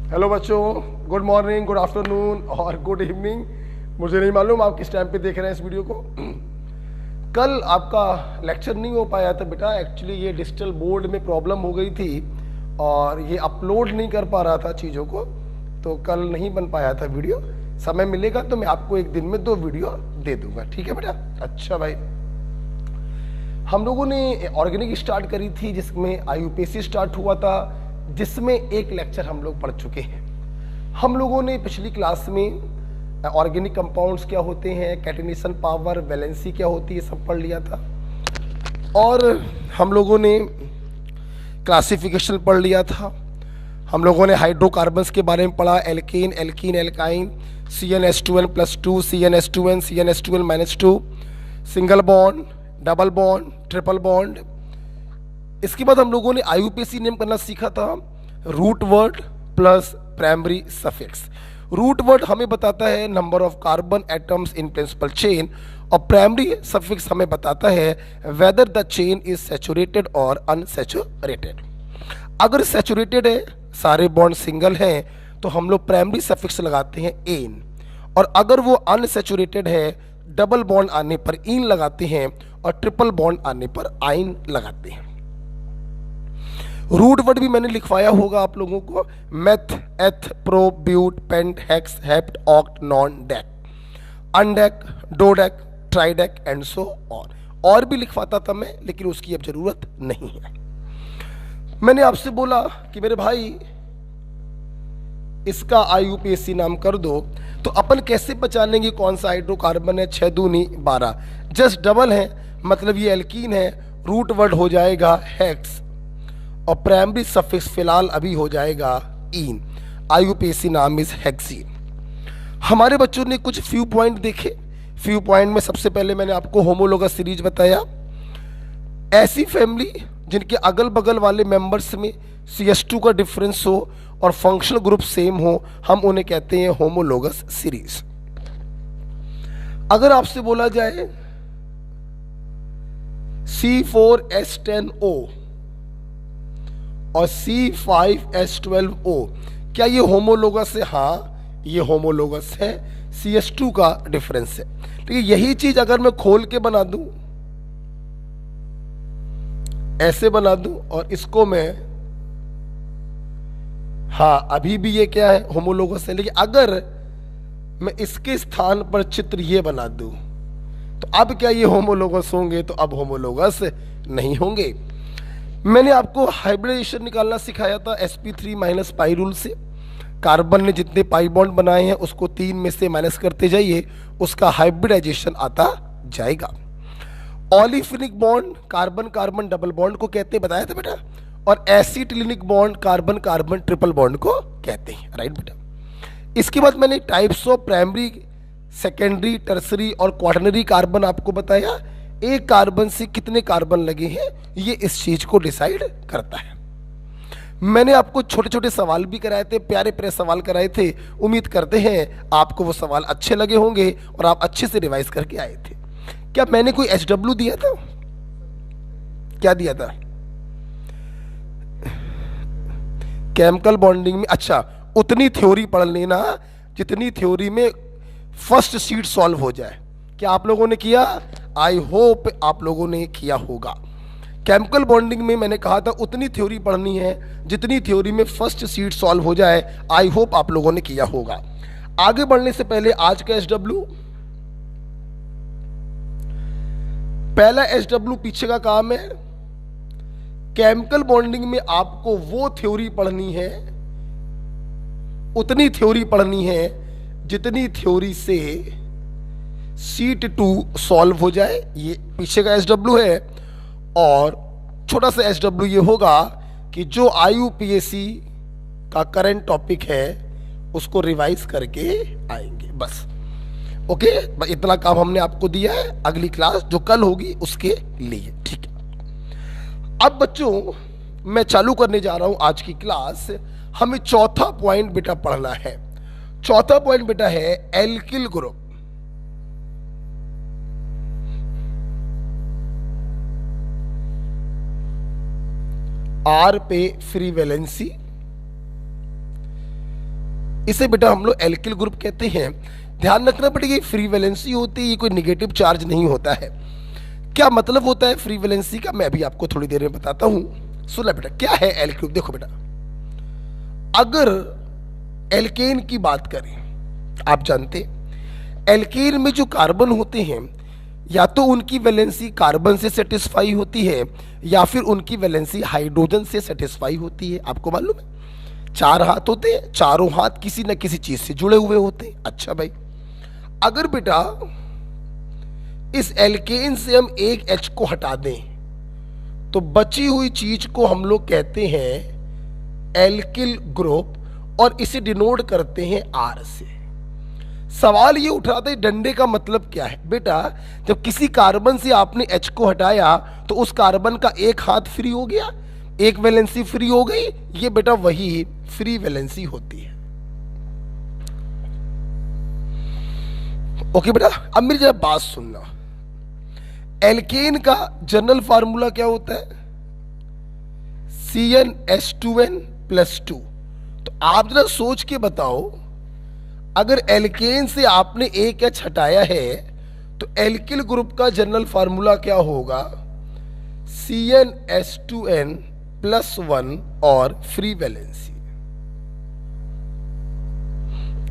Hello बच्चों, good morning, good afternoon और good evening. मुझे नहीं मालूम आप किस टाइम पे देख रहे हैं इस वीडियो को। कल आपका लेक्चर नहीं हो पाया था बेटा, एक्चुअली ये डिजिटल बोर्ड में प्रॉब्लम हो गई थी और ये अपलोड नहीं कर पा रहा था चीज़ों को, तो कल नहीं बन पाया था वीडियो। समय मिलेगा तो मैं आपको एक दिन में 2 वीडियो दे दूंगा, ठीक है बेटा। अच्छा भाई, हम लोगों ने ऑर्गेनिक स्टार्ट करी थी जिसमें IUPAC स्टार्ट हुआ था, जिसमें एक लेक्चर हम लोग पढ़ चुके हैं। हम लोगों ने पिछली क्लास में ऑर्गेनिक कंपाउंड्स क्या होते हैं, कैटेनेशन पावर, वैलेंसी क्या होती है, सब पढ़ लिया था। और हम लोगों ने क्लासिफिकेशन पढ़ लिया था। हम लोगों ने हाइड्रोकार्बन्स के बारे में पढ़ा, alkane, alkene, alkyne, CnH2n+2, CnH2n, CnH2n-2, single bond, double bond, triple bond. इसके बाद हम लोगों ने IUPAC नेम करना सीखा था, root word plus primary suffix. Root word हमें बताता है number of carbon atoms in principal chain और प्राइमरी सफिक्स हमें बताता है whether the chain is saturated और अनसैचुरेटेड। अगर सैचुरेटेड है, सारे बॉन्ड सिंगल हैं, तो हम लोग प्राइमरी सफिक्स लगाते हैं एन, और अगर वो अनसैचुरेटेड है, डबल बॉन्ड आने पर इन लगाते हैं और ट्रिपल बॉन्ड आने पर आइन लगाते हैं। रूट वर्ड भी मैंने लिखवाया होगा आप लोगों को, meth, eth, pro, but, pent, hex, hept, oct, non, dec, undec, dodec, tridec and so on. और भी लिखवाता था मैं, लेकिन उसकी अब जरूरत नहीं है। मैंने आपसे बोला कि मेरे भाई इसका IUPAC नाम कर दो, तो अपन कैसे पहचानेंगे कौन सा हाइड्रोकार्बन है? 6 दूनी 12, जस्ट डबल है, मतलब ये एल्कीन है। रूट वर्ड हो जाएगा हेक्स और प्राइमरी सफिक्स फिलहाल अभी हो जाएगा इन। IUPAC नाम इज हेक्सीन। हमारे बच्चों ने कुछ फ्यू पॉइंट देखे। फ्यू पॉइंट में सबसे पहले मैंने आपको होमोलोगस सीरीज बताया। ऐसी फैमिली जिनके अगल बगल वाले मेंबर्स में CH2 का डिफरेंस हो और फंक्शनल ग्रुप सेम हो, हम उन्हें कहते हैं होमोलोगस सीरीज। अगर आपसे बोला जाए C4H10O और C5H12O, क्या ये होमोलोगस है? हाँ, ये होमोलोगस है, CH2 का डिफरेंस है। लेकिन यही चीज अगर मैं खोल के बना दूं, ऐसे बना दूं, और इसको मैं, हाँ अभी भी ये क्या है? होमोलोगस है। लेकिन अगर मैं इसके स्थान पर चित्र ये बना दूं, तो अब क्या ये होमोलोगस होंगे? तो अब होमोलोगस नहीं होंगे। मैंने आपको हाइब्रिडाइजेशन निकालना सिखाया था sp3 - पाई रूल से। कार्बन ने जितने पाई बॉन्ड बनाए हैं उसको 3 में से माइनस करते जाइए, उसका हाइब्रिडाइजेशन आता जाएगा। Olefinic bond carbon carbon double bond को कहते हैं, बताया था बेटा। और acetylenic bond carbon carbon triple bond को कहते हैं, राइट बेटा। इसके बाद मैंने types of primary, secondary, tertiary और क्वाटरनरी कार्बन आपको बताया। एक कार्बन से कितने कार्बन लगे हैं, ये इस चीज को डिसाइड करता है। मैंने आपको छोटे छोटे सवाल भी कराए थे, प्यारे प्यारे सवाल कराए थे। उम्मीद करते हैं आपको वो सवाल अच्छे लगे होंगे और आप अच्छे से रिवाइज करके आए थे। क्या मैंने कोई HW दिया था? क्या दिया था? केमिकल बॉन्डिंग में, अच्छा, उतनी थ्योरी पढ़ लेना जितनी थ्योरी में फर्स्ट शीट सॉल्व हो जाए। क्या आप लोगों ने किया? आई होप आप लोगों ने किया होगा। केमिकल बॉन्डिंग में मैंने कहा था उतनी थ्योरी पढ़नी है जितनी थ्योरी में फर्स्ट शीट सॉल्व हो जाए। आई होप आप लोगों ने किया होगा। आगे बढ़ने से पहले आज का HW, पहला HW पीछे का काम है। केमिकल बॉन्डिंग में आपको वो थ्योरी पढ़नी है, उतनी थ्योरी पढ़नी है जितनी थ्योरी से शीट 2 सॉल्व हो जाए। ये पीछे का HW है। और छोटा सा HW ये होगा कि जो IUPAC का करंट टॉपिक है उसको रिवाइज करके आएंगे, बस। ओके, इतना काम हमने आपको दिया है। अगली क्लास जो कल होगी उसके लिए, ठीक है। अब बच्चों मैं चालू करने जा रहा हूं आज की क्लास। हमें चौथा पॉइंट बेटा पढ़ना है। चौथा पॉइंट बेटा है एल्किल ग्रुप। R पे फ्री वैलेंसी, इसे बेटा हम लोग एल्किल ग्रुप कहते हैं। ध्यान रखना बेटा ये फ्री वैलेंसी होती है, ये कोई निगेटिव चार्ज नहीं होता है। क्या मतलब होता है फ्री वैलेंसी का, मैं अभी आपको थोड़ी देर में बताता हूं। सुना बेटा क्या है एल्किल। देखो बेटा, अगर एल्केन की बात करें, आप जानते एल्केन में जो कार्बन होते हैं या तो उनकी वैलेंसी कार्बन से सेटिस्फाई होती है या फिर उनकी वैलेंसी हाइड्रोजन से सेटिस्फाई होती है। आपको मालूम है 4 हाथ होते हैं, चारों हाथ किसी न किसी चीज से जुड़े हुए होते हैं। अच्छा भाई, अगर बेटा इस एल्केन से हम एक H को हटा दें तो बची हुई चीज को हम लोग कहते हैं एल्किल ग्रुप और इसे डिनोट करते हैं R से। सवाल ये उठाते हैं डंडे का मतलब क्या है बेटा, जब किसी कार्बन से आपने H को हटाया तो उस कार्बन का एक हाथ फ्री हो गया, एक वैलेंसी फ्री हो गई। ये बेटा वही फ्री वैलेंसी होती है। ओके बेटा, अब मेरी जरा बात सुनना, एल्केन का जनरल फार्मूला क्या होता है, CnH2n+2। तो आप जरा सोच के बताओ, अगर एल्केन से आपने एक H हटाया है तो एल्किल ग्रुप का जनरल फार्मूला क्या होगा, CnH2n+1 और free valency.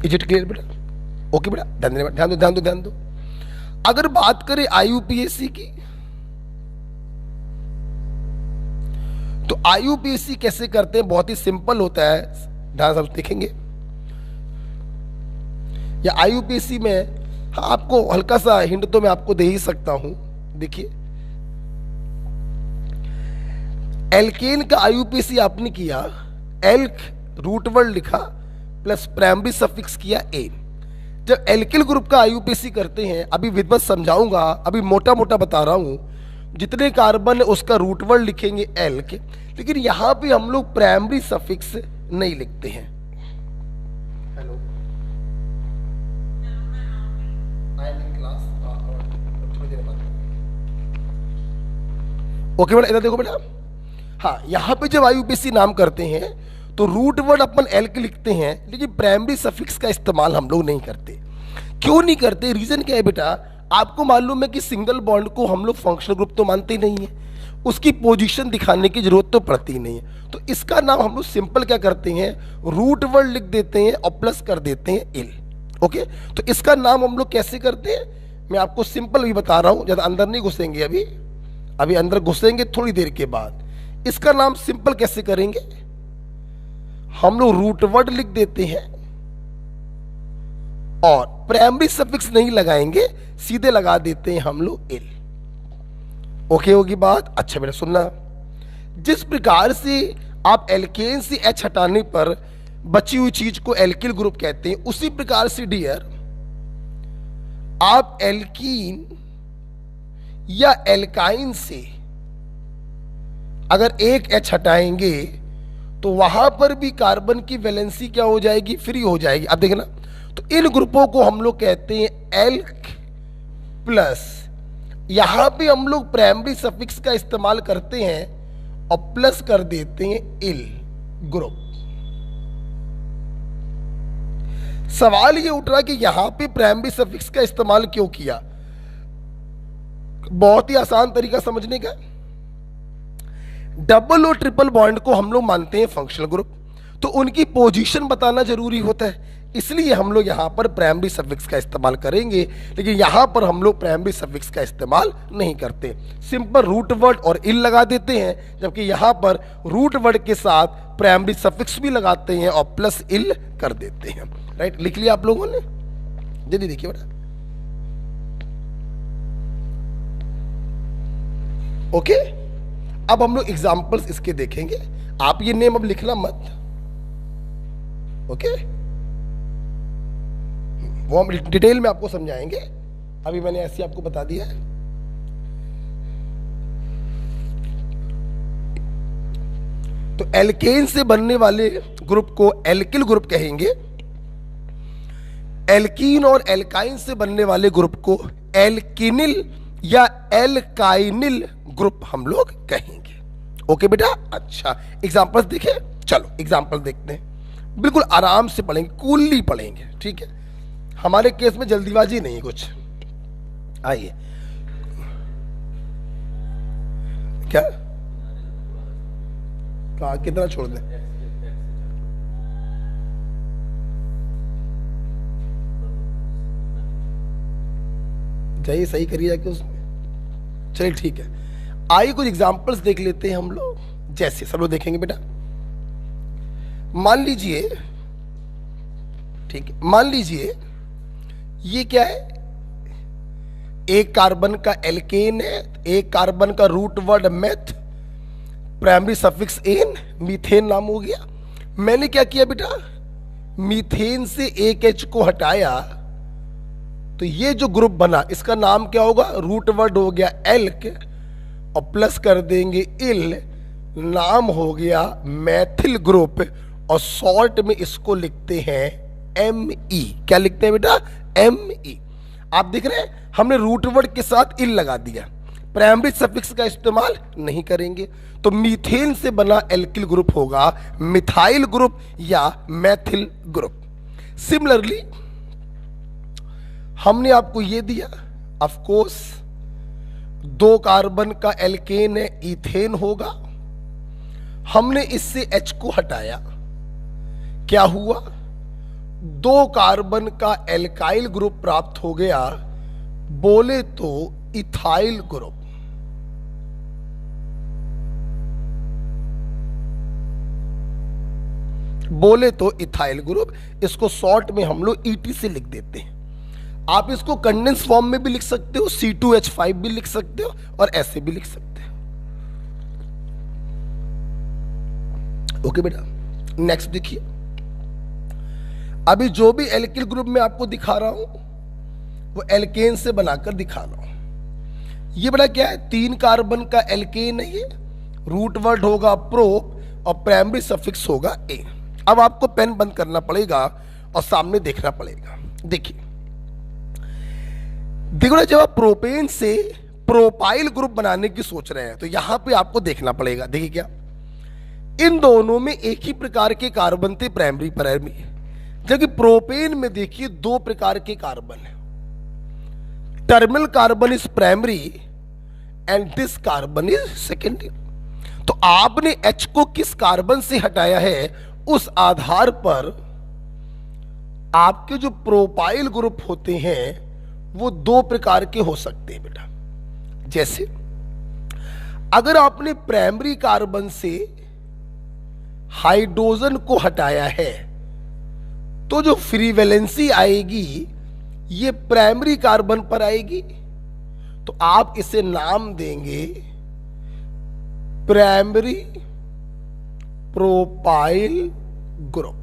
Is it clear बेटा? ओके बेटा, ध्यान दो। अगर बात करें IUPAC की, तो IUPAC कैसे करते हैं, बहुत ही सिंपल होता है, ध्यान से देखेंगे। या IUPAC में हाँ, आपको हल्का सा हिंट तो मैं आपको दे ही सकता हूं। देखिए एल्केन का IUPAC आपने किया, एल्क रूट वर्ड लिखा प्लस प्राइमरी सफिक्स किया एन। जब एल्किल ग्रुप का IUPAC करते हैं, अभी विधिवत समझाऊंगा, अभी मोटा मोटा बता रहा हूं, जितने कार्बन है उसका रूट वर्ड लिखेंगे एल्क, लेकिन यहां पे हम लोग प्राइमरी सफिक्स नहीं लिखते हैं। हेलो, ओके बेटा, इधर देखो बेटा, हाँ यहां पे जब IUPAC नाम करते हैं तो रूट वर्ड अपन एल्क लिखते हैं, लेकिन प्राइमरी सफिक्स का इस्तेमाल हम लोग नहीं करते। क्यों नहीं करते, रीजन क्या है बेटा, आपको मालूम है कि सिंगल बॉन्ड को हम लोग फंक्शनल ग्रुप तो मानते ही नहीं है, उसकी पोजीशन दिखाने की जरूरत तो पड़ती नहीं है। तो इसका नाम हम लोग सिंपल क्या करते हैं, रूट वर्ड लिख देते हैं और प्लस कर देते हैं इल। ओके, तो इसका नाम हम लोग कैसे करते हैं, मैं आपको सिंपल भी बता रहा हूं, ज्यादा अंदर नहीं घुसेंगे, अभी अंदर घुसेंगे थोड़ी देर के बाद। इसका नाम सिंपल कैसे करेंगे, हम लोग रूट वर्ड लिख देते हैं और प्राइमरी सफिक्स नहीं लगाएंगे, सीधे लगा देते हैं हम लोग एल। ओके होगी बात? अच्छा बेटा सुनना, जिस प्रकार से आप एल्केन से H हटाने पर बची हुई चीज को एल्किल ग्रुप कहते हैं, उसी प्रकार से डियर आप एल्कीन या एल्काइन से अगर एक H हटाएंगे तो वहां पर भी कार्बन की वैलेंसी क्या हो जाएगी, फ्री हो जाएगी। अब देखना, तो इन ग्रुपों को हम लोग कहते हैं एल्क प्लस, यहां पे हम लोग प्राइमरी सफिक्स का इस्तेमाल करते हैं और प्लस कर देते हैं इल ग्रुप। सवाल ये उठ रहा कि यहां पे प्राइमरी सफिक्स का इस्तेमाल क्यों किया, बहुत ही आसान तरीका समझने का, डबल और ट्रिपल बॉन्ड को हम लोग मानते हैं फंक्शनल ग्रुप, तो उनकी पोजीशन बताना जरूरी होता है, इसलिए हम लोग यहां पर प्राइमरी सफिक्स का इस्तेमाल करेंगे, लेकिन यहां पर हम लोग प्राइमरी सफिक्स का इस्तेमाल नहीं करते, सिंपल रूट वर्ड और इल लगा देते हैं, जबकि यहां पर रूट वर्ड के साथ प्राइमरी सफिक्स भी लगाते हैं और प्लस इल कर देते हैं। राइट, लिख लिया आप लोगों ने? जल्दी देखिए बेटा। ओके, अब हम लोग एग्जाम्पल्स इसके देखेंगे, आप ये नेम अब लिखना मत। ओके, वो हम डिटेल में आपको समझाएंगे, अभी मैंने ऐसे आपको बता दिया है। तो एल्केन से बनने वाले ग्रुप को एल्किल ग्रुप कहेंगे, एल्कीन और एल्काइन से बनने वाले ग्रुप को एल्किनिल या एल्काइनिल ग्रुप हम लोग कहेंगे। ओके बेटा, अच्छा एग्जांपल्स देखें, चलो एग्जांपल देखते हैं। बिल्कुल आराम से पढ़ेंगे, कूलली पढ़ेंगे, ठीक है। हमारे केस में जल्दीबाजी नहीं है कुछ। आइए, क्या कहा, कितना छोड़ दें? जाइए सही करिए जाके उसमें। चलिए ठीक है, आइए कुछ एग्जांपल्स देख लेते हैं हम लोग। जैसे सब लोग देखेंगे बेटा, मान लीजिए, ठीक है, मान लीजिए ये क्या है, एक कार्बन का एल्केन है, एक कार्बन का root word meth, primary suffix ane, methane नाम हो गया। मैंने क्या किया बेटा, मीथेन से एक एच को हटाया, तो ये जो ग्रुप बना इसका नाम क्या होगा, रूट वर्ड हो गया एल्क, और प्लस कर देंगे इल, नाम हो गया मैथिल ग्रुप, और शॉर्ट में इसको लिखते हैं ME। क्या लिखते हैं बेटा, ME। आप देख रहे हैं, हमने रूट वर्ड के साथ इल लगा दिया, प्राइमरी सफिक्स का इस्तेमाल नहीं करेंगे, तो मीथेन से बना एल्किल ग्रुप होगा मिथाइल ग्रुप या मैथिल ग्रुप। सिमिलरली हमने आपको ये दिया, ऑफ कोर्स 2 कार्बन का एल्केन है, इथेन होगा। हमने इससे H को हटाया, क्या हुआ, 2 कार्बन का एल्काइल ग्रुप प्राप्त हो गया, बोले तो इथाइल ग्रुप। बोले तो इथाइल ग्रुप, इसको शॉर्ट में हम लोग ET से लिख देते हैं। आप इसको कंडेंस फॉर्म में भी लिख सकते हो, C2H5 भी लिख सकते हो, और ऐसे भी लिख सकते हो। ओके बेटा, नेक्स्ट देखिए, अभी जो भी एल्किल ग्रुप में आपको दिखा रहा हूं वो एल्केन से बनाकर दिखा रहा हूं। ये बेटा क्या है, 3 कार्बन का एल्केन है, ये रूट वर्ड होगा प्रो और प्राइमरी सफिक्स होगा ए। अब आपको पेन बंद करना पड़ेगा और सामने देखना पड़ेगा। देखिए देखो ना, जब आप प्रोपेन से प्रोपाइल ग्रुप बनाने की सोच रहे हैं तो यहां पे आपको देखना पड़ेगा। देखिए क्या, इन दोनों में एक ही प्रकार के कार्बन थे, प्राइमरी प्राइमरी, जबकि प्रोपेन में देखिए 2 प्रकार के कार्बन है। Terminal carbon is primary and this carbon is secondary. तो आपने H को किस कार्बन से हटाया है, उस आधार पर आपके जो प्रोपाइल ग्रुप होते हैं वो 2 प्रकार के हो सकते हैं बेटा। जैसे अगर आपने प्राइमरी कार्बन से हाइड्रोजन को हटाया है तो जो फ्री वैलेंसी आएगी ये प्राइमरी कार्बन पर आएगी, तो आप इसे नाम देंगे प्राइमरी प्रोपाइल ग्रुप।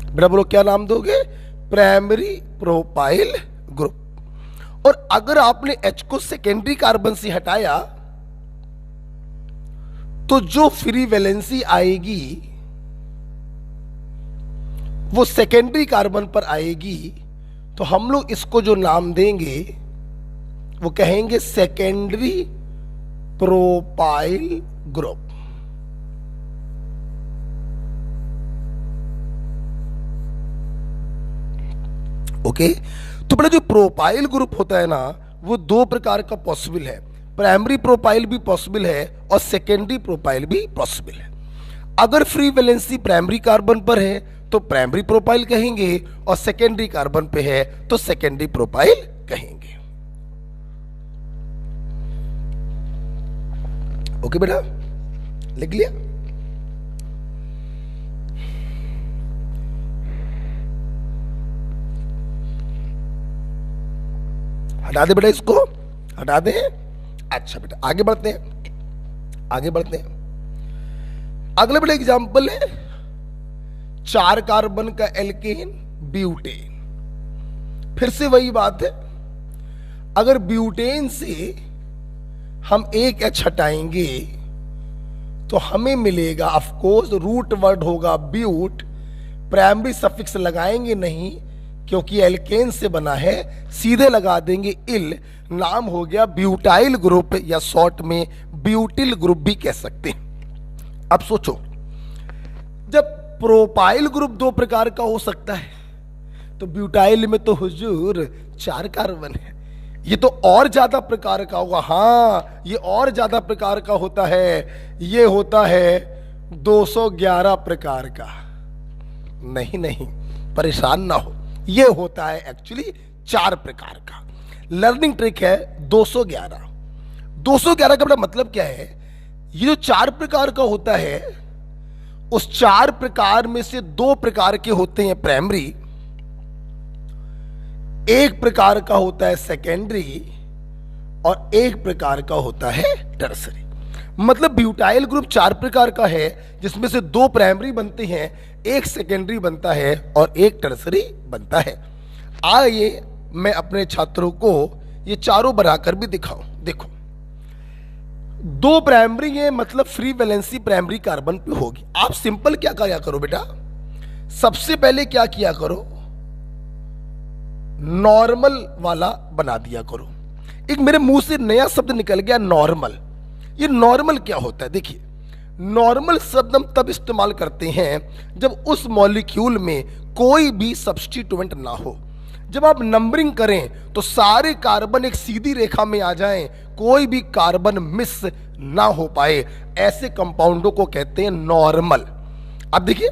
बेटा बोलो क्या नाम दोगे, प्राइमरी प्रोपाइल ग्रुप। और अगर आपने H को सेकेंडरी कार्बन से हटाया तो जो फ्री वैलेंसी आएगी वो सेकेंडरी कार्बन पर आएगी, तो हम लोग इसको जो नाम देंगे वो कहेंगे सेकेंडरी प्रोपाइल ग्रुप। ओके, तो बेटा जो प्रोपाइल ग्रुप होता है ना वो 2 प्रकार का पॉसिबल है, प्राइमरी प्रोपाइल भी पॉसिबल है और सेकेंडरी प्रोपाइल भी पॉसिबल है। अगर फ्री वैलेंसी प्राइमरी कार्बन पर है तो प्राइमरी प्रोपाइल कहेंगे और सेकेंडरी कार्बन पे है तो सेकेंडरी प्रोपाइल कहेंगे। ओके बेटा, लिख लिया। हटा दे बेटा, इसको हटा दे। अच्छा बेटा आगे बढ़ते हैं, आगे बढ़ते हैं। अगला बेटा एग्जाम्पल है 4 कार्बन का एल्केन ब्यूटेन। फिर से वही बात है, अगर ब्यूटेन से हम एक H हटाएंगे तो हमें मिलेगा ऑफ कोर्स रूट वर्ड होगा ब्यूट, प्राइमरी सफिक्स लगाएंगे नहीं क्योंकि एल्केन से बना है, सीधे लगा देंगे इल, नाम हो गया ब्यूटाइल ग्रुप या शॉर्ट में ब्यूटिल ग्रुप भी कह सकते हैं। अब सोचो, जब प्रोपाइल ग्रुप दो प्रकार का हो सकता है, तो ब्यूटाइल में तो हुजूर 4 कार्बन है, ये तो और ज्यादा प्रकार का होगा। हाँ, ये और ज्यादा प्रकार का होता है, ये होता है 211 प्रकार का। नहीं नहीं, परेशान ना हो, ये होता है एक्चुअली 4 प्रकार का। लर्निंग ट्रिक है 211। 211 का बड़ा मतलब क्या है, ये जो 4 प्रकार का होता है, उस 4 प्रकार में से 2 प्रकार के होते हैं प्राइमरी, 1 प्रकार का होता है सेकेंडरी और 1 प्रकार का होता है टर्सरी। मतलब ब्यूटाइल ग्रुप 4 प्रकार का है, जिसमें से 2 प्राइमरी बनते हैं, 1 सेकेंडरी बनता है और 1 टर्सरी बनता है। आइए मैं अपने छात्रों को ये चारों बनाकर भी दिखाऊं। देखो, 2 प्राइमरी है, मतलब फ्री वैलेंसी प्राइमरी कार्बन पे होगी। आप सिंपल क्या किया करो बेटा, सबसे पहले क्या किया करो, नॉर्मल वाला बना दिया करो। एक मेरे मुंह से नया शब्द निकल गया, नॉर्मल। ये नॉर्मल क्या होता है? देखिए, नॉर्मल शब्द हम तब इस्तेमाल करते हैं जब उस मॉलिक्यूल में कोई भी सब्स्टिट्यूएंट ना हो। जब आप नंबरिंग करें तो सारे कार्बन एक सीधी रेखा में आ जाएं, कोई भी कार्बन मिस ना हो पाए, ऐसे कंपाउंडों को कहते हैं नॉर्मल। अब देखिए,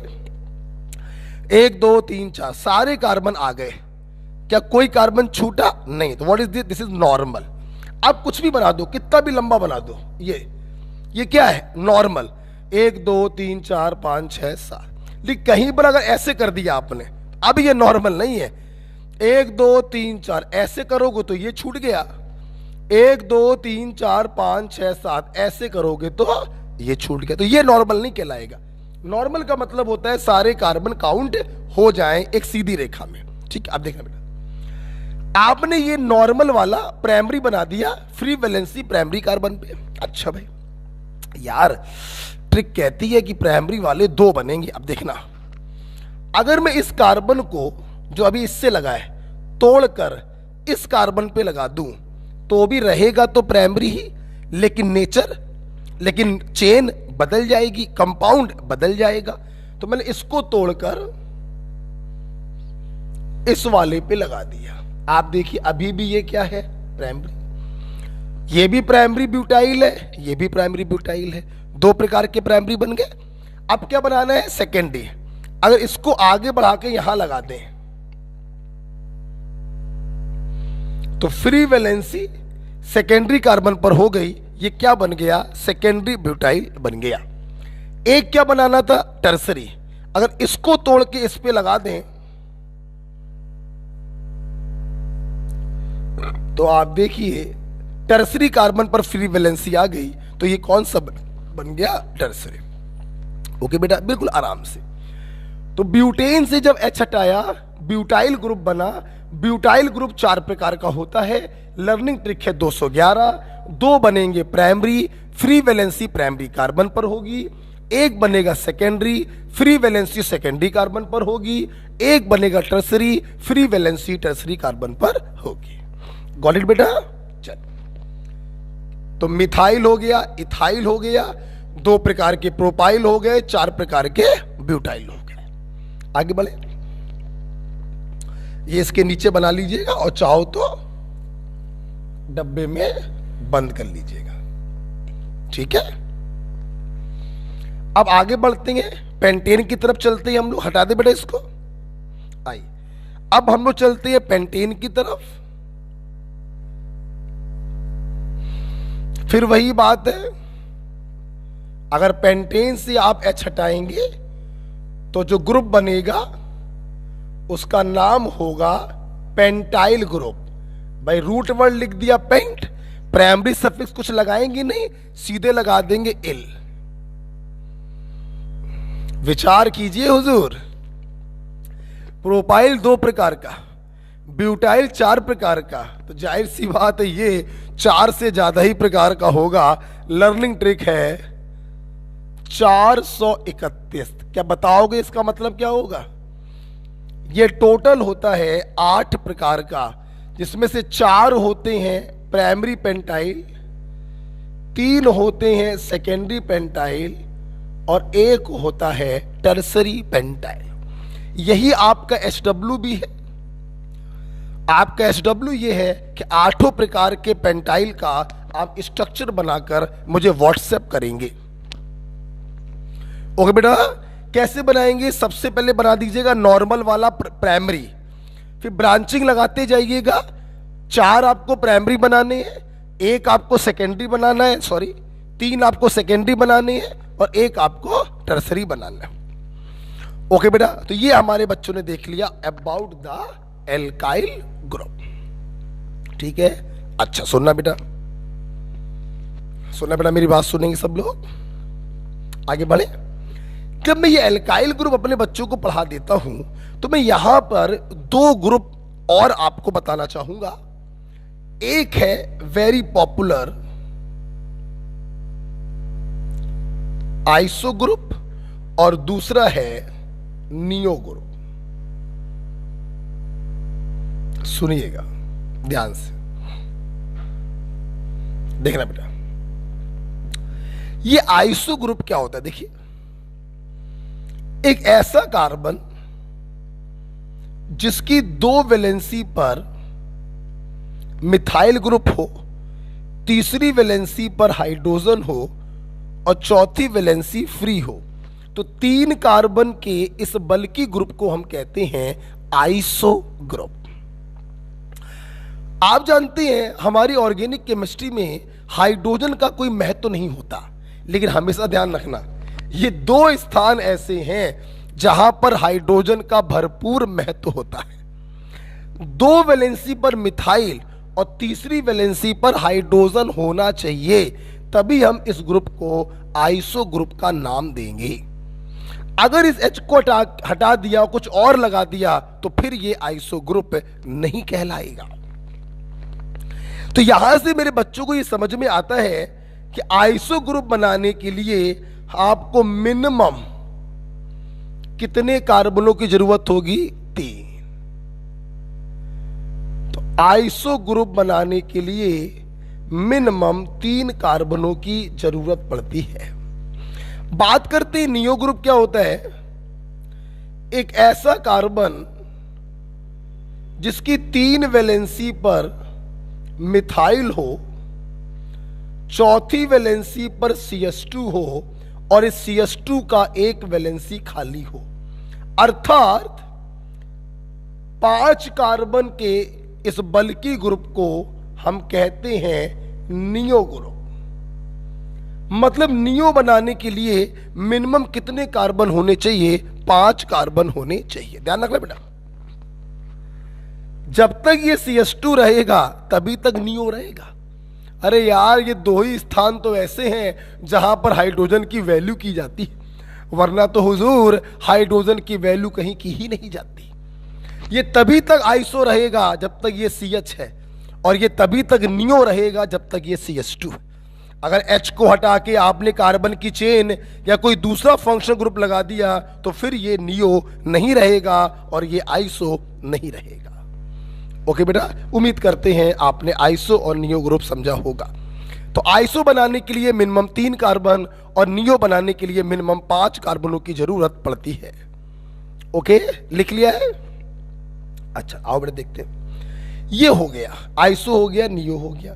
1 2 3 4 सारे कार्बन आ गए, क्या कोई कार्बन छूटा? नहीं। तो what is this? This is normal. आप कुछ भी बना दो, कितना भी लंबा बना दो, ये क्या है? नॉर्मल। 1 2 3 4 5 6 7। लेकिन कहीं पर अगर ऐसे कर दिया आपने, अब ये नॉर्मल नहीं है। 1 2 3 4 ऐसे करोगे तो ये छूट गया, 1 2 3 4 5 6 7 ऐसे करोगे तो ये छूट गया, तो ये नॉर्मल नहीं कहलाएगा। नॉर्मल का मतलब होता है सारे कार्बन काउंट हो जाएं एक सीधी रेखा में। ठीक है, अब देखना बेटा, आपने ये नॉर्मल वाला प्राइमरी बना दिया फ्री वैलेंसी प्राइमरी कार्बन पे। अच्छा भाई, यार ट्रिक कहती है कि प्राइमरी वाले 2 बनेंगे। अब देखना, अगर मैं इस कार्बन को जो अभी इससे लगा है तोड़कर इस कार्बन पे लगा दूं तो भी रहेगा तो प्राइमरी ही, लेकिन चेन बदल जाएगी, कंपाउंड बदल जाएगा। तो मैंने इसको तोड़कर इस वाले पे लगा दिया। आप देखिए, अभी भी ये क्या है? प्राइमरी। ये भी प्राइमरी ब्यूटाइल है, ये भी प्राइमरी ब्यूटाइल है, 2 प्रकार के प्राइमरी बन गए। अब क्या बनाना है? सेकेंडरी। अगर इसको आगे बढ़ा के यहां लगा दें तो फ्री वैलेंसी सेकेंडरी कार्बन पर हो गई। ये क्या बन गया? सेकेंडरी ब्यूटाइल बन गया। एक क्या बनाना था? टर्सरी। अगर इसको तोड़ के इस पे लगा दें तो आप देखिए टर्सरी कार्बन पर फ्री वैलेंसी आ गई, तो ये कौन सा बन गया? टर्सरी। ओके बेटा, बिल्कुल आराम से। तो ब्यूटेन से जब H हटाया, ब्यूटाइल ग्रुप बना। ब्यूटाइल ग्रुप 4 प्रकार का होता है। लर्निंग ट्रिक है 211। 2 बनेंगे primary, free valency primary carbon पर होगी। 1 बनेगा secondary, free valency secondary carbon पर होगी। 1 बनेगा tertiary, free valency tertiary carbon पर होगी। गॉट इट बेटा? चल, तो मिथाइल हो गया, इथाइल हो गया, 2 प्रकार के प्रोपाइल हो गए, 4 प्रकार के ब्यूटाइल हो गए। आगे बढ़े, ये इसके नीचे बना लीजिएगा और चाहो तो डब्बे में बंद कर लीजिएगा। ठीक है, अब आगे बढ़ते हैं, पेंटेन की तरफ चलते हैं हम लोग। हटा दे बेटा इसको। आइए, अब हम लोग चलते हैं पेंटेन की तरफ। फिर वही बात है, अगर पेंटेन से आप H हटाएंगे तो जो ग्रुप बनेगा उसका नाम होगा पेंटाइल ग्रुप। भाई रूट वर्ड लिख दिया पेंट, प्राइमरी सफिक्स कुछ लगाएंगे नहीं, सीधे लगा देंगे इल। विचार कीजिए हुजूर, प्रोपाइल 2 प्रकार का, ब्यूटाइल 4 प्रकार का, तो जाहिर सी बात है ये 4 से ज्यादा ही प्रकार का होगा। लर्निंग ट्रिक है 431। क्या बताओगे इसका मतलब क्या होगा? ये टोटल होता है 8 प्रकार का, जिसमें से 4 होते हैं प्राइमरी पेंटाइल, 3 होते हैं सेकेंडरी पेंटाइल और एक होता है टर्सरी पेंटाइल। यही आपका SW भी है। आपका SW ये है कि 8 प्रकार के पेंटाइल का आप स्ट्रक्चर बनाकर मुझे व्हाट्सएप करेंगे। ओके बेटा, कैसे बनाएंगे? सबसे पहले बना दीजिएगा नॉर्मल वाला प्राइमरी, फिर ब्रांचिंग लगाते जाइएगा। 4 आपको प्राइमरी बनाने हैं, 1 आपको सेकेंडरी बनाना है, 3 आपको सेकेंडरी बनाने हैं और 1 आपको टर्सरी बनाना है। ओके बेटा, तो ये हमारे बच्चों ने देख लिया अबाउट द एल्काइल ग्रुप। ठीक है, अच्छा सुनना बेटा, मेरी बात सुनेंगे सब लोग, आगे बढ़े। जब मैं ये एल्काइल ग्रुप अपने बच्चों को पढ़ा देता हूं तो मैं यहां पर 2 ग्रुप और आपको बताना चाहूंगा। एक है वेरी पॉपुलर आइसो ग्रुप और दूसरा है नियो ग्रुप। सुनिएगा ध्यान से, देखना बेटा। ये आइसो ग्रुप क्या होता है? देखिए, एक ऐसा कार्बन जिसकी 2 वैलेंसी पर मिथाइल ग्रुप हो, तीसरी वैलेंसी पर हाइड्रोजन हो और चौथी वैलेंसी फ्री हो, तो 3 कार्बन के इस बल्कि ग्रुप को हम कहते हैं आइसो ग्रुप। आप जानते हैं हमारी ऑर्गेनिक केमिस्ट्री में हाइड्रोजन का कोई महत्व नहीं होता, लेकिन हमेशा ध्यान रखना ये 2 स्थान ऐसे हैं जहां पर हाइड्रोजन का भरपूर महत्व होता है। 2 वैलेंसी पर मिथाइल और तीसरी वैलेंसी पर हाइड्रोजन होना चाहिए, तभी हम इस ग्रुप को आइसो ग्रुप का नाम देंगे। अगर इस H को हटा दिया, कुछ और लगा दिया, तो फिर ये आइसो ग्रुप नहीं कहलाएगा। तो यहां से मेरे बच्चों को ये समझ में आता है कि आइसो ग्रुप बनाने के लिए आपको मिनिमम कितने कार्बनों की जरूरत होगी? 3। तो आइसो ग्रुप बनाने के लिए मिनिमम 3 कार्बनों की जरूरत पड़ती है। बात करते हैं नियो ग्रुप क्या होता है। एक ऐसा कार्बन जिसकी 3 वैलेंसी पर मिथाइल हो, चौथी वैलेंसी पर CH2 हो और इस CH2 का 1 वैलेंसी खाली हो, अर्थात 5 कार्बन के इस बल्कि ग्रुप को हम कहते हैं नियो ग्रुप। मतलब नियो बनाने के लिए मिनिमम कितने कार्बन होने चाहिए? 5 कार्बन होने चाहिए। ध्यान रखना बेटा, जब तक ये CH2 रहेगा तभी तक नियो रहेगा। अरे यार, ये 2 ही स्थान तो ऐसे हैं जहां पर हाइड्रोजन की वैल्यू की जाती है, वरना तो हुजूर हाइड्रोजन की वैल्यू कहीं की ही नहीं जाती। ये तभी तक आइसो रहेगा जब तक ये CH है, और ये तभी तक नियो रहेगा जब तक ये CH2 है। अगर H को हटा के आपने कार्बन की चेन या कोई दूसरा फंक्शन ग्रुप लगा दिया तो फिर ये नियो नहीं रहेगा और ये आइसो नहीं रहेगा। ओके बेटा, उम्मीद करते हैं आपने आइसो और नियो ग्रुप समझा होगा। तो आइसो बनाने के लिए मिनिमम 3 कार्बन और नियो बनाने के लिए मिनिमम 5 कार्बनों की जरूरत पड़ती है। ओके, लिख लिया है? अच्छा, आओ बेटा देखते हैं। ये हो गया, आइसो हो गया, नियो हो गया।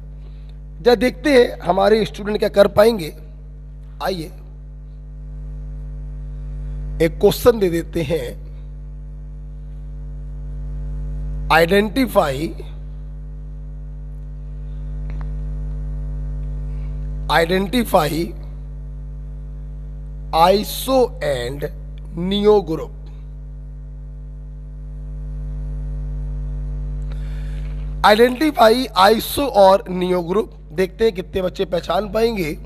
जब देखते हैं हमारे स्टूडेंट क्या कर पाएंगे। आइए एक क्वेश्चन दे देते हैं। Identify iso and neo group. Identify iso और नियो ग्रुप, देखते हैं कितने बच्चे पहचान पाएंगे।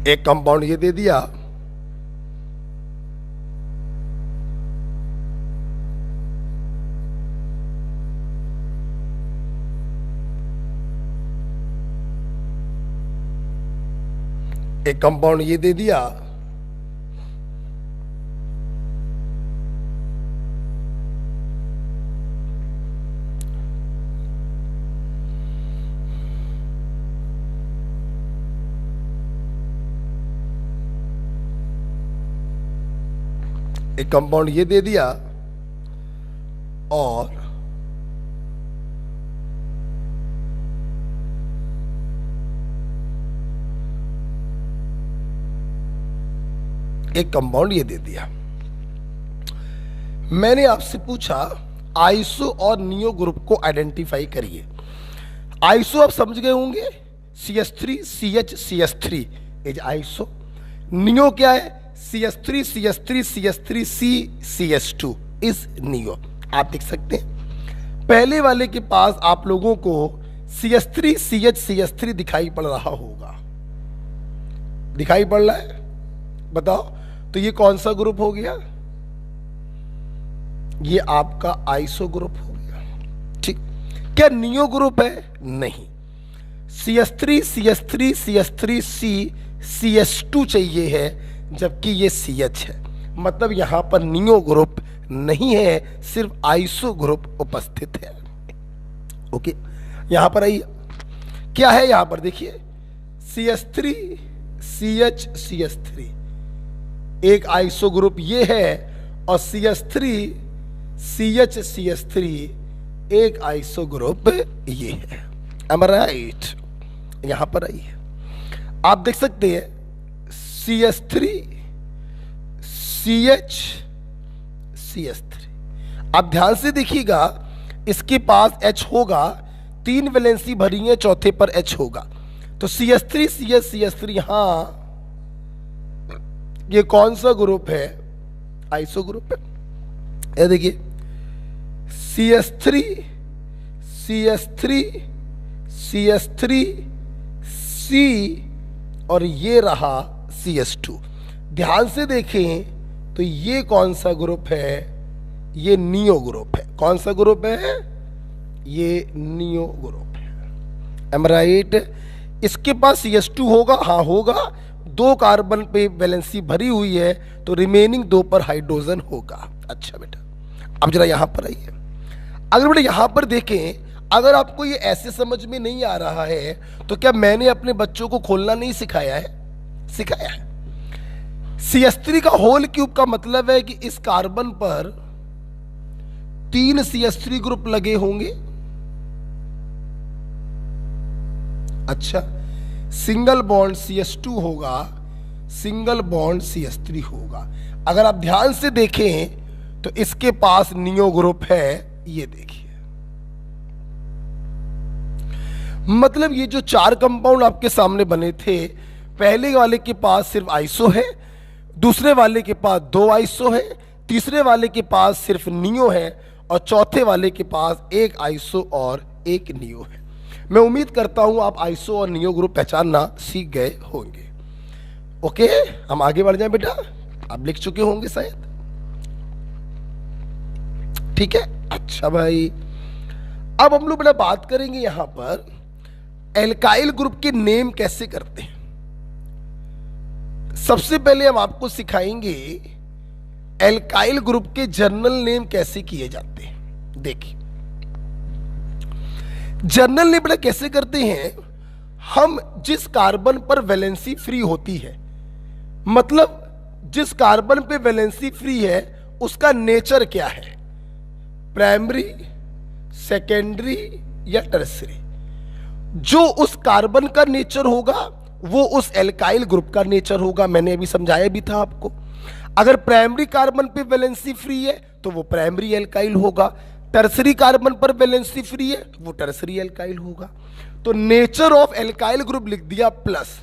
एक कंपाउंड ये दे दिया, एक कंपाउंड ये दे दिया, एक कंपाउंड ये दे दिया और एक कंपाउंड ये दे दिया। मैंने आपसे पूछा आइसो और नियो ग्रुप को आइडेंटिफाई करिए। आइसो आप समझ गए होंगे, CH3 CH CH3 is iso. Neo क्या है? CH3 CH3 CH3 C CH2 is neo. आप देख सकते हैं पहले वाले के पास आप लोगों को CH3 CH CH3 दिखाई पड़ रहा होगा, दिखाई पड़ रहा है? बताओ तो ये कौन सा ग्रुप हो गया? ये आपका आइसो ग्रुप हो गया। ठीक, क्या नियो ग्रुप है? नहीं। CH3 CH3 CH3 C CH2 चाहिए है, जबकि ये CH है। मतलब यहां पर नियो ग्रुप नहीं है, सिर्फ आइसो ग्रुप उपस्थित है। ओके, यहां पर आइए, क्या है यहां पर देखिए, CH3 CH CH3 एक आइसो ग्रुप ये है, और CH3 CH CH3 एक आइसो ग्रुप ये है। Am I right? यहां पर आइए, आप देख सकते हैं CH3 CH CH3। आप ध्यान से देखिएगा, इसके पास H होगा, 3 वैलेंसी भरी है, चौथे पर H होगा। तो CH3 CH CH3 यहां ये कौन सा ग्रुप है? आइसो ग्रुप है। ये देखिए CH3 CH3 CH3 C और ये रहा CH2। ध्यान से देखें तो ये कौन सा ग्रुप है? ये नियो ग्रुप है। कौन सा ग्रुप है? ये नियो ग्रुप है। Am I right? इसके पास CH2 होगा, हाँ होगा, 2 कार्बन पे वैलेंसी भरी हुई है, तो रिमेनिंग 2 पर हाइड्रोजन होगा। अच्छा बेटा, अब जरा यहां पर आइए। अगर बेटा यहां पर देखें, अगर आपको ये ऐसे समझ में नहीं आ रहा है, तो क्या मैंने अपने बच्चों को खोलना नहीं सिखाया है? सिखाया है। CH3 का होल क्यूब का मतलब है कि इस कार्बन पर 3 CH3 ग्रुप लगे होंगे। अच्छा, सिंगल बॉन्ड CH2 होगा, सिंगल बॉन्ड CH3 होगा। अगर आप ध्यान से देखें तो इसके पास नियो ग्रुप है, ये देखिए। मतलब ये जो 4 कंपाउंड आपके सामने बने थे, पहले वाले के पास सिर्फ आइसो है, दूसरे वाले के पास 2 आइसो है, तीसरे वाले के पास सिर्फ नियो है, और चौथे वाले के पास 1 आइसो और 1 नियो है। मैं उम्मीद करता हूं आप आइसो और नियो ग्रुप पहचानना सीख गए होंगे। ओके, हम आगे बढ़ जाएं बेटा, आप लिख चुके होंगे शायद। ठीक है, अच्छा भाई, अब हम लोग बेटा बात करेंगे यहां पर एल्काइल ग्रुप के नेम कैसे करते हैं। सबसे पहले हम आपको सिखाएंगे एल्काइल ग्रुप के जर्नल नेम कैसे किए जाते हैं। देखिए, जर्नल नेम बेटा कैसे करते हैं, हम जिस कार्बन पर वैलेंसी फ्री होती है, मतलब जिस कार्बन पे वैलेंसी फ्री है उसका नेचर क्या है, प्राइमरी, सेकेंडरी या टर्सरी। जो उस कार्बन का नेचर होगा वो उस एल्काइल ग्रुप का नेचर होगा। मैंने अभी समझाया भी था आपको। अगर प्राइमरी कार्बन पे वैलेंसी फ्री है तो वो प्राइमरी एल्काइल होगा, टर्सरी कार्बन पर वैलेंसी फ्री है वो टर्सरी एल्काइल होगा। तो नेचर ऑफ एल्काइल ग्रुप लिख दिया प्लस,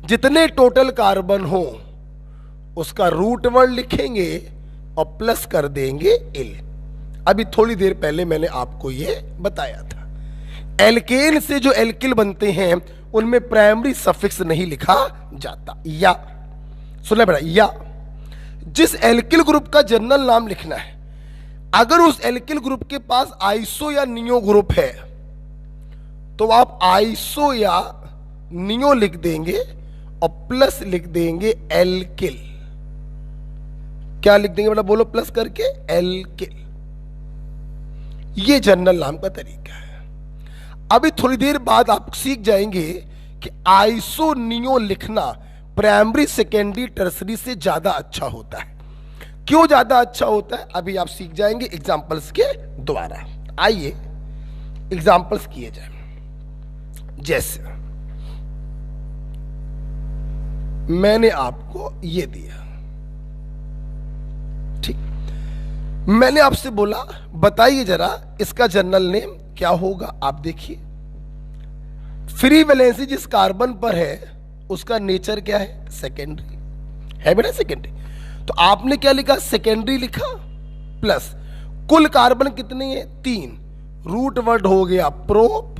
जितने टोटल कार्बन हो उसका रूट वर्ड लिखेंगे और प्लस कर देंगे एल। अभी थोड़ी देर पहले मैंने आपको ये बताया था। एल्केन से जो एल्किल बनते हैं उनमें प्राइमरी सफिक्स नहीं लिखा जाता। या सुन बेटा, या जिस एल्किल ग्रुप का जनरल नाम लिखना है, अगर उस एल्किल ग्रुप के पास आइसो या नियो ग्रुप है तो आप आइसो या नियो लिख देंगे और प्लस लिख देंगे एल्किल। क्या लिख देंगे बेटा, बोलो प्लस करके, एल्किल। ये जनरल नाम का तरीका है। अभी थोड़ी देर बाद आप सीख जाएंगे कि आइसो नियो लिखना प्राइमरी, सेकेंडरी, टर्सरी से ज्यादा अच्छा होता है। क्यों ज्यादा अच्छा होता है अभी आप सीख जाएंगे एग्जाम्पल्स के द्वारा। आइए एग्जाम्पल्स किए जाए। जैसे मैंने आपको ये दिया, ठीक, मैंने आपसे बोला बताइए जरा इसका जनरल नेम क्या होगा। आप देखिए फ्री वैलेंसी जिस कार्बन पर है उसका नेचर क्या है, सेकेंडरी है बेटा, सेकेंडरी। तो आपने क्या लिखा, सेकेंडरी लिखा, प्लस कुल कार्बन कितने हैं, 3, रूट वर्ड हो गया प्रोप,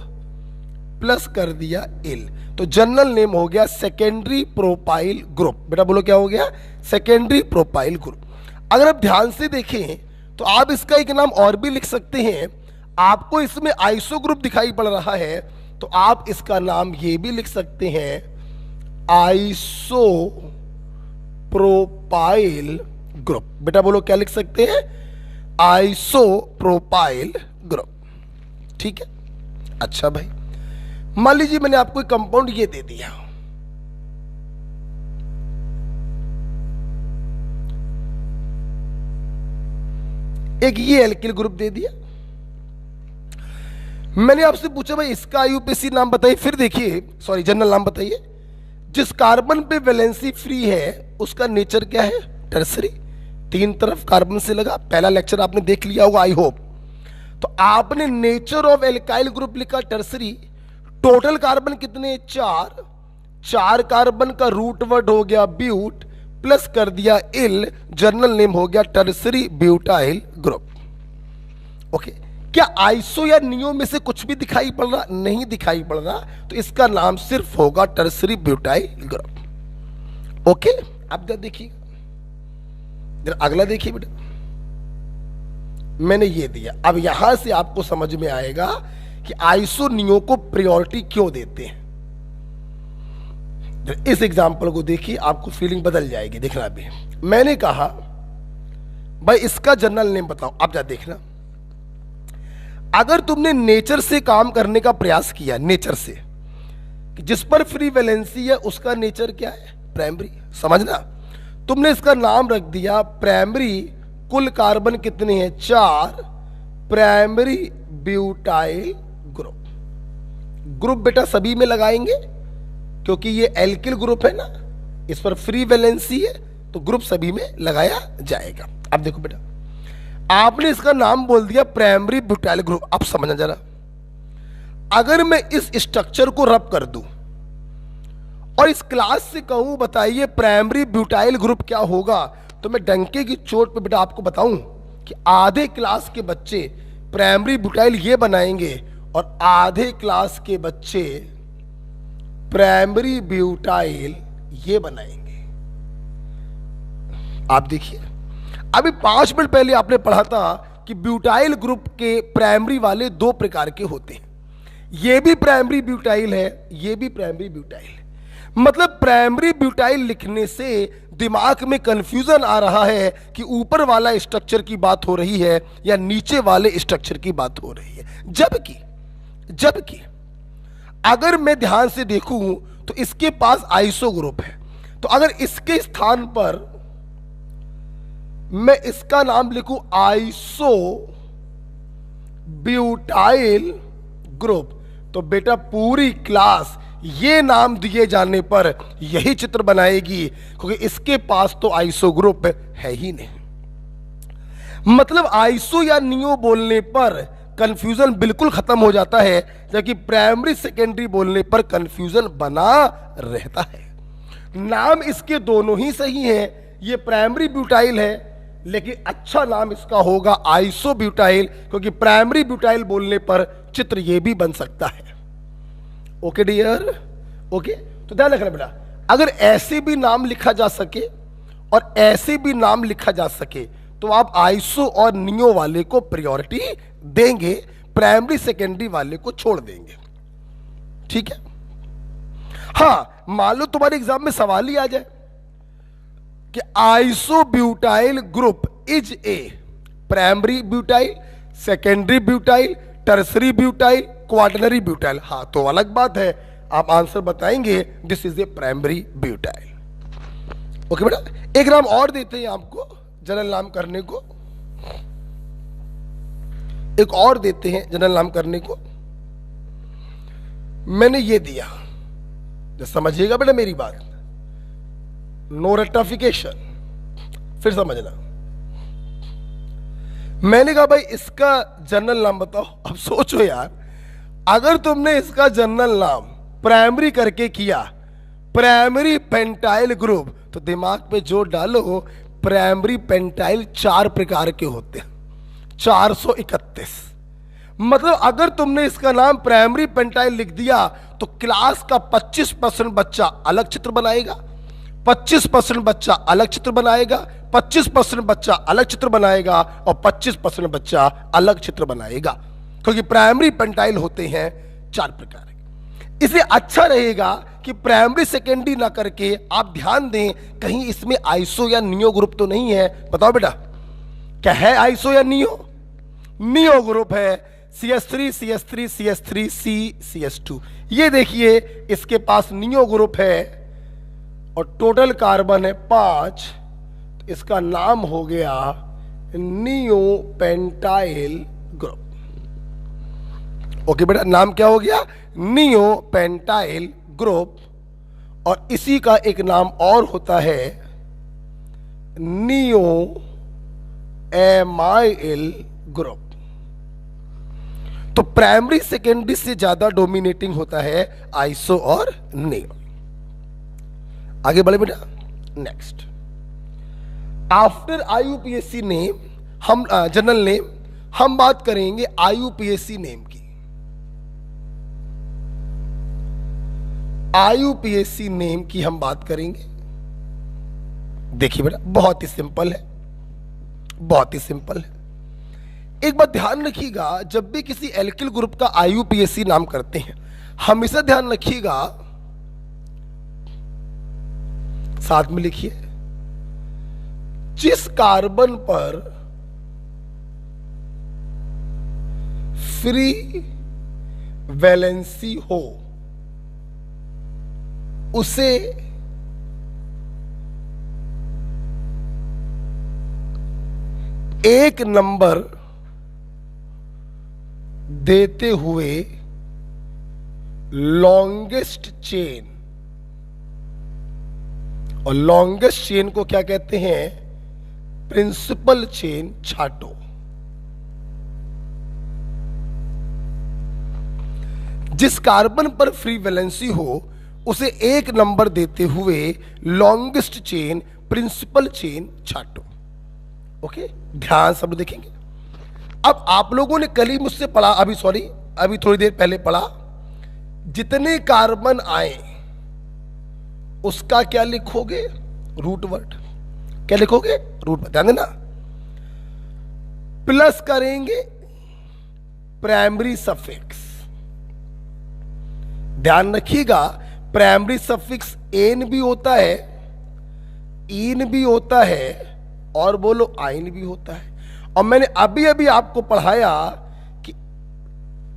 प्लस कर दिया इल, तो जनरल नेम हो गया सेकेंडरी प्रोपाइल ग्रुप। बेटा बोलो क्या हो गया, सेकेंडरी प्रोपाइल ग्रुप। अगर आप ध्यान से देखें तो आप इसका एक नाम और भी लिख सकते हैं। आपको इसमें आइसो ग्रुप दिखाई पड़ रहा है तो आप इसका नाम ये भी लिख सकते हैं आइसो प्रोपाइल ग्रुप। बेटा बोलो क्या लिख सकते हैं, आइसो प्रोपाइल ग्रुप। ठीक है, अच्छा भाई मान लीजिए मैंने आपको एक कंपाउंड ये दे दिया, एक ये एल्किल ग्रुप दे दिया। मैंने आपसे पूछा भाई इसका आईयूपीएसी नाम बताइए, फिर देखिए सॉरी जनरल नाम बताइए। जिस कार्बन पे वैलेंसी फ्री है उसका नेचर क्या है, टर्सरी। 3 तरफ कार्बन से लगा, पहला लेक्चर आपने देख लिया होगा आई होप। तो आपने नेचर ऑफ एल्काइल ग्रुप लिखा टर्सरी। टोटल कार्बन कितने, 4 कार्बन का रूट वर्ड हो गया ब्यूट, प्लस कर दिया इल, जनरल नेम हो गया टर्सरी ब्यूटाइल ग्रुप। ओके, क्या आइसो या नियो में से कुछ भी दिखाई पड़ रहा, नहीं दिखाई पड़ रहा, तो इसका नाम सिर्फ होगा टर्सरी ब्यूटाइल ग्रुप। ओके, अब जरा देखिए, अगला देखिए बेटा, मैंने ये दिया। अब यहां से आपको समझ में आएगा कि आइसो नियो को प्रायोरिटी क्यों देते हैं। इस एग्जांपल को देखिए, आपको फीलिंग बदल जाएगी। देखना भी, मैंने कहा भाई इसका जनरल नेम बताओ। आप जा देखना, अगर तुमने नेचर से काम करने का प्रयास किया, नेचर से कि जिस पर फ्री वैलेंसी है उसका नेचर क्या है, प्राइमरी, समझना। तुमने इसका नाम रख दिया प्राइमरी, कुल कार्बन कितने हैं, 4, प्राइमरी ब्यूटाइल ग्रुप। ग्रुप बेटा सभी में लगाएंगे क्योंकि ये एल्किल ग्रुप है ना, इस पर फ्री वैलेंसी है तो ग्रुप सभी में लगाया जाएगा। अब देखो बेटा, आपने इसका नाम बोल दिया प्राइमरी ब्यूटाइल ग्रुप। अब समझना जरा, अगर मैं इस स्ट्रक्चर को रब कर दूं और इस क्लास से कहूं बताइए प्राइमरी ब्यूटाइल ग्रुप क्या होगा, तो मैं डंके की चोट पे बेटा आपको बताऊं कि आधे क्लास के बच्चे प्राइमरी ब्यूटाइल ये बनाएंगे और आधे क्लास के बच्चे प्राइमरी ब्यूटाइल ये बनाएंगे। आप देखिए, अभी 5 मिनट पहले आपने पढ़ा था कि ब्यूटाइल ग्रुप के प्राइमरी वाले 2 प्रकार के होते हैं। ये भी प्राइमरी ब्यूटाइल है, ये भी प्राइमरी ब्यूटाइल है। मतलब प्राइमरी ब्यूटाइल लिखने से दिमाग में कंफ्यूजन आ रहा है कि ऊपर वाला स्ट्रक्चर की बात हो रही है या नीचे वाले स्ट्रक्चर की बात हो रही है। जबकि अगर मैं ध्यान से देखूं तो इसके पास आइसो ग्रुप है, तो अगर इसके स्थान पर मैं इसका नाम लिखूं आइसो ब्यूटाइल ग्रुप, तो बेटा पूरी क्लास ये नाम दिए जाने पर यही चित्र बनाएगी, क्योंकि इसके पास तो आइसो ग्रुप है ही नहीं। मतलब आइसो या नियो बोलने पर कंफ्यूजन बिल्कुल खत्म हो जाता है, जबकि प्राइमरी सेकेंडरी बोलने पर कंफ्यूजन बना रहता है। नाम इसके दोनों ही सही हैं, ये प्राइमरी ब्यूटाइल है, लेकिन अच्छा नाम इसका होगा आइसो ब्यूटाइल, क्योंकि प्राइमरी ब्यूटाइल बोलने पर चित्र ये भी बन सकता है। ओके डियर, ओके, तो ध्यान रखना बेटा, अगर ऐसे भी नाम लिखा जा सके और ऐसे भी नाम लिखा जा सके तो आप आइसो और नियो वाले को प्रायोरिटी देंगे, प्राइमरी सेकेंडरी वाले को छोड़ देंगे। ठीक है, हाँ मान लो तुम्हारे एग्जाम में सवाल ही आ जाए कि iso butyl group is a primary butyl, secondary butyl, tertiary butyl, quaternary butyl, हाँ तो अलग बात है, आप आंसर बताएंगे this is a primary butyl. Okay बेटा, एक नाम और देते हैं आपको, जनरल नाम करने को, एक और देते हैं जनरल नाम करने को। मैंने ये दिया, जो समझिएगा बेटा मेरी बात, नो रेक्टिफिकेशन, फिर समझना। मैंने कहा भाई इसका जनरल नाम बताओ। अब सोचो यार, अगर तुमने इसका जनरल नाम प्राइमरी करके किया, प्राइमरी पेंटाइल ग्रुप, तो दिमाग पे जोर डालो, प्राइमरी पेंटाइल 4 प्रकार के होते हैं, 431। मतलब अगर तुमने इसका नाम प्राइमरी पेंटाइल लिख दिया तो क्लास का 25% बच्चा अलग चित्र बनाएगा, 25% बच्चा अलग चित्र बनाएगा, 25% बच्चा अलग चित्र बनाएगा और 25% बच्चा अलग चित्र बनाएगा, क्योंकि प्राइमरी पेंटाइल होते हैं 4 प्रकार के। इसे अच्छा रहेगा कि प्राइमरी सेकेंडरी ना करके आप ध्यान दें कहीं इसमें आइसो या नियो ग्रुप तो नहीं है। बताओ बेटा क्या है आइसो या नियो? नियो ग्रुप है, CH3 CH3 CH3 C CH2। ये देखिए इसके पास नियो ग्रुप है और टोटल कार्बन है 5, तो इसका नाम हो गया नियो पेंटाइल ग्रुप। ओके बेटा, नाम क्या हो गया? Neo pentyl group. और इसी का एक नाम और होता है नियो एमाइल ग्रुप। तो प्राइमरी सेकेंडरी से ज्यादा डोमिनेटिंग होता है आइसो और नियो। आगे बढ़े बेटा, नेक्स्ट। आफ्टर IUPAC नेम, हम जनरल नेम, हम बात करेंगे IUPAC नेम की। IUPAC नेम की हम बात करेंगे। देखिए बेटा बहुत ही सिंपल है, बहुत ही सिंपल है। एक बात ध्यान रखिएगा, जब भी किसी एल्किल ग्रुप का IUPAC नाम करते हैं हमेशा ध्यान रखिएगा, साथ में लिखिए, जिस कार्बन पर फ्री वैलेंसी हो उसे एक नंबर देते हुए लॉन्गेस्ट चेन, और लॉन्गेस्ट चेन को क्या कहते हैं? प्रिंसिपल चेन छाटो। जिस कार्बन पर फ्री वैलेंसी हो उसे एक नंबर देते हुए लॉन्गेस्ट चेन प्रिंसिपल चेन छाटो। ओके, ध्यान सब देखेंगे। अब आप लोगों ने कल ही मुझसे पढ़ा, अभी थोड़ी देर पहले पढ़ा, जितने कार्बन आए उसका क्या लिखोगे? Root word. क्या लिखोगे? Root word. ध्यान देना, प्लस करेंगे प्राइमरी सफिक्स। ध्यान रखिएगा, प्राइमरी सफिक्स एन भी होता है, इन भी होता है और बोलो आइन भी होता है। और मैंने अभी अभी आपको पढ़ाया कि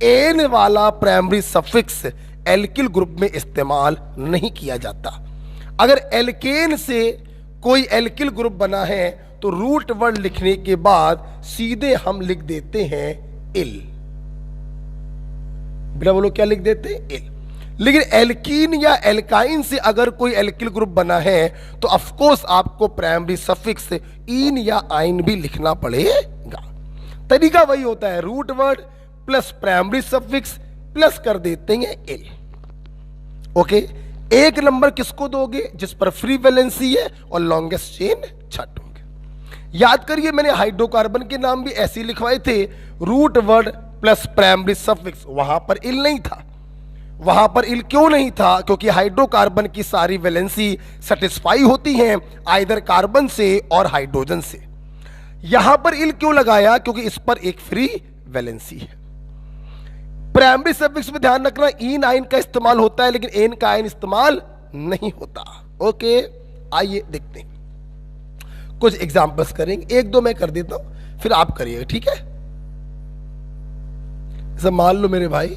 एन वाला प्राइमरी सफिक्स एल्किल ग्रुप में इस्तेमाल नहीं किया जाता। अगर एल्केन से कोई एल्किल ग्रुप बना है तो रूट वर्ड लिखने के बाद सीधे हम लिख देते हैं इल। बेटा बोलो क्या लिख देते हैं? इल। लेकिन एल्कीन या एल्काइन से अगर कोई एल्किल ग्रुप बना है तो ऑफ कोर्स आपको प्राइमरी सफिक्स इन या आइन भी लिखना पड़ेगा। तरीका वही होता है, root word plus primary suffix plus कर देते हैं इल। ओके, एक नंबर किसको दोगे? जिस पर फ्री वैलेंसी है और लॉन्गेस्ट चेन छाटोगे। याद करिए मैंने हाइड्रोकार्बन के नाम भी ऐसे ही लिखवाए थे, root word plus primary suffix. वहां पर इल नहीं था। वहां पर इल क्यों नहीं था? क्योंकि हाइड्रोकार्बन की सारी वैलेंसी सेटिस्फाई होती हैं आइदर कार्बन से और हाइड्रोजन से। यहां पर इल क्यों लगाया? क्योंकि इस पर एक फ्री वैलेंसी है। प्राइमरी सफिक्स में ध्यान रखना, इन आइन का इस्तेमाल होता है लेकिन एन का आइन इस्तेमाल नहीं होता। ओके, आइए देखते हैं, कुछ एग्जांपल्स करेंगे। एक दो मैं कर देता हूं फिर आप करिएगा, ठीक है? जैसे मान लो मेरे भाई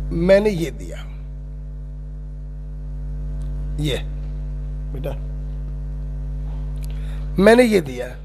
मैंने ये दिया, ये बेटा मैंने ये दिया है।